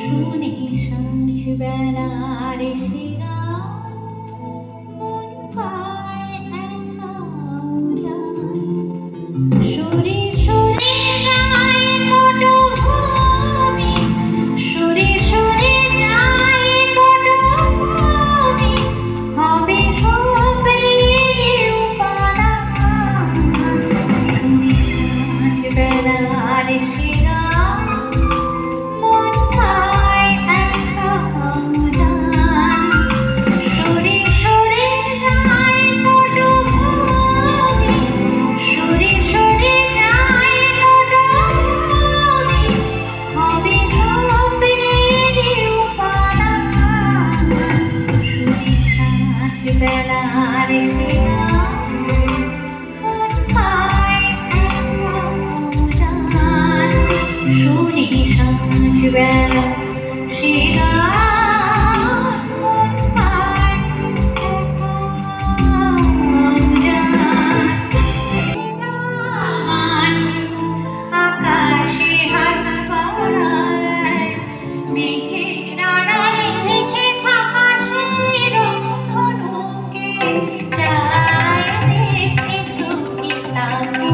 শুনি সাঁঝ বেলার শিরায় মন পায় একা উজান। সরে সরে যায় পটভূমি, সরে সরে যায় পটভূমি, হবে সবেরই উপাদান। শুনি সাঁঝ বেলার শিরায় মন পায় একা উজান। সরে সরে যায় পটভূমি, সরে সরে যায় পটভূমি, হবে সবেরই উপাদান। শুনি সাঁঝ বেলার শিরায় মন পায় একা উজান। শুনি সাঁঝ বেলার শিরায় মন পায় একা উজান। আকাশে হাত বাড়ায়, মেঘের আড়ালে ভেসে থাকা সেই রংধনুকে চায় দেখে চোখে তাকে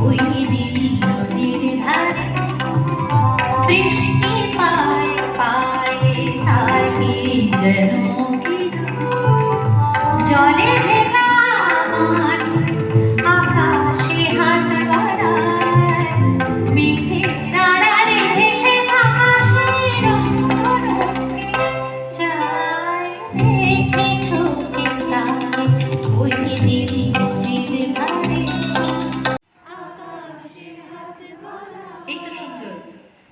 ওই নীল নদীর ধারে। বৃষ্টি পায় পায়ে তার কি যেন কি জলে ভেজা মাঠ, আকাশে হাত বাড়ায়, মেঘের আড়ালে ভেসে থাকা সেই রংধনুকে চায় দেখে চোখে তাকে ওই নীল নদীর ধারে। আকাশে হাত বাড়ায়, এই তো সুন্দর।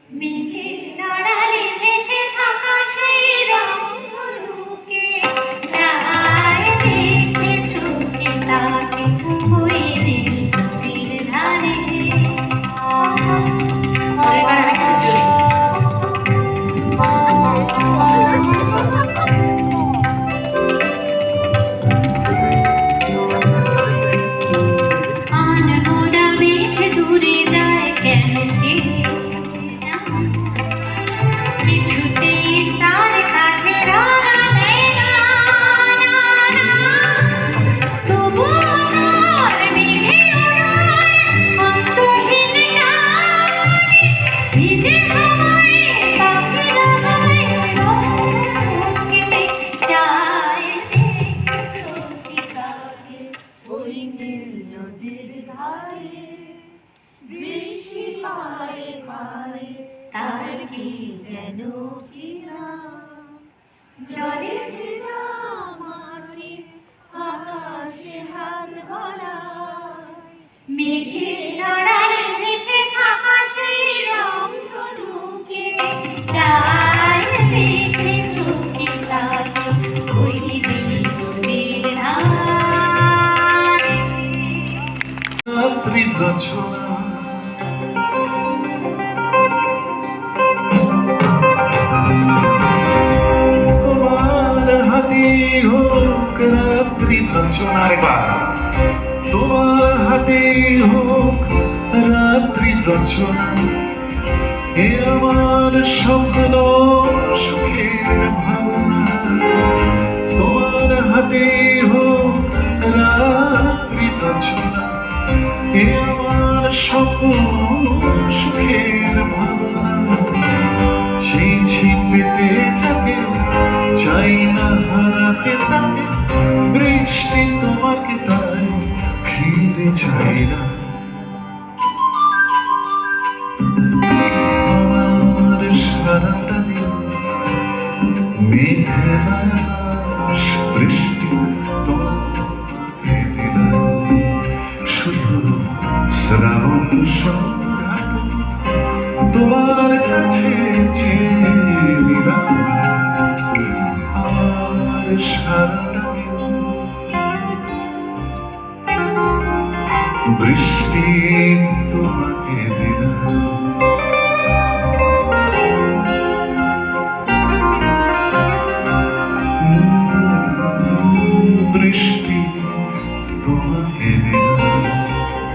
মেঘের আড়ালে ভেসে থাকা সেই রংধনুকে চায় দেখে চোখে তাকে ওই নীল নদীর ধারে। এবার আমি একটু জোরে। আনমনা মেঘ দূরে যায় কেন কে জানে, কিছুতেই তার কাছে রওনা দেয় না, না, না। তবুও তার মেঘে ওড়ায় অন্তহীন টানে, ভিজে হাওয়ায় পাখি রাঙায় রংকে চায় দেখে চোখে তাকে ওই নীল নদীর ধারে। বৃষ্টি পায়ে পায়ে তার কি যেন কি নাম, জলে ভেজা মাটি, আকাশে হাত বাড়ায়, মেঘের আড়ালে ভেসে থাকা সেই রংধনুকে চায় দেখে চোখে তাকে ওই নীল নদীর ধারে। রাত্রি রচনা তোমার হাতে হোক রাত্রি রচনার বার, তোমার হাতে হোক রাত্রি রচনা। এ আমার স্বপ্ন সুখের ভাবনা, তোমার হাতে হোক রাত্রি রচনা। এ আমার স্বপ্ন সুখের ভাবনা। ছি পেতে যাকে চাই না হারাতে তাকে, বৃষ্টি তোমাকে তাই ফিরে চাই না। আমার সারাটা দিন মেঘলা আকাশ, বৃষ্টি তোমাকে দিলাম। শুধু শ্রাবণ সন্ধ্যাটা তোমার কাছে চেয়ে নিলাম। আমার সারাটা দিন বৃষ্টি তোমাকে